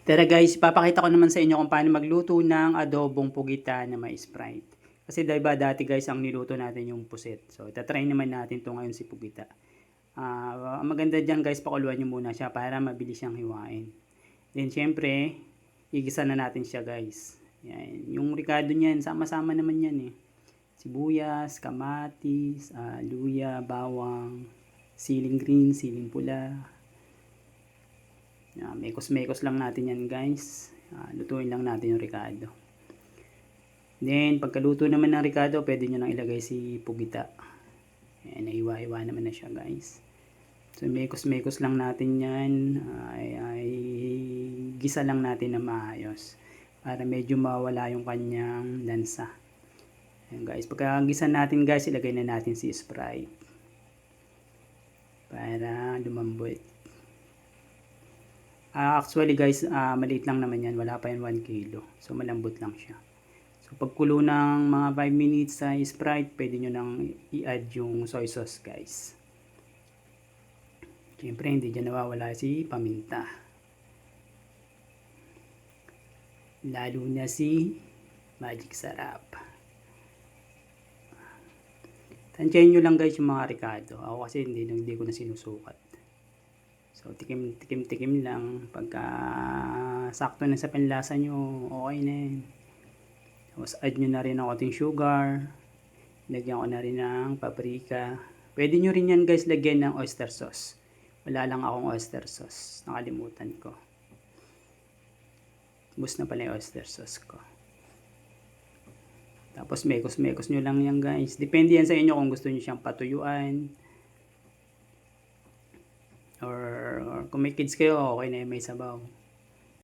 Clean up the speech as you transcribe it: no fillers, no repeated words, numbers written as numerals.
Tara guys, papakita ko naman sa inyo kung paano magluto ng adobong pugita na may Sprite. Kasi diba dati guys ang niluto natin yung puset. So itatry naman natin to ngayon si pugita. Ang maganda dyan guys, pakuluan nyo muna siya para mabilis siyang hiwain. Then syempre, igisa na natin siya guys. Yan. Yung ricado niyan, sama-sama naman yan eh. Sibuyas, kamatis, luya, bawang, siling green, siling pula. Mekos-mekos lang natin yan guys. Lutuin lang natin yung ricado. Then pagkaluto naman ng ricado, pwede nyo nang ilagay si pugita. Ayan, nahiwa-hiwa naman na siya guys. So mekos-mekos lang natin yan. Ay gisa lang natin na maayos. Para medyo mawala yung kanyang lansa. Ayan guys, pagkagisa natin guys, ilagay na natin si Sprite. Para lumambot. Actually guys, maliit lang naman yan. Wala pa yan 1 kilo. So malambot lang siya. So pagkulo ng mga 5 minutes sa Sprite, pwede nyo nang i-add yung soy sauce guys. Siyempre hindi dyan nawawala si paminta. Lalo na si Magic Sarap. Tansyahin nyo lang guys yung mga ricado. Ako kasi hindi ko na sinusukat. So, tikim lang. Pagka sakto na sa panlasa nyo, okay na yan. Tapos, add nyo na rin ang ating sugar. Lagyan ko na rin ng paprika. Pwede nyo rin yan guys lagyan ng oyster sauce. Wala lang akong oyster sauce. Nakalimutan ko. Bus na pala yung oyster sauce ko. Tapos, mekos-mekos nyo lang yan guys. Depende yan sa inyo kung gusto nyo siyang patuyuan. Or kung may kids kayo, okay na yung may sabaw.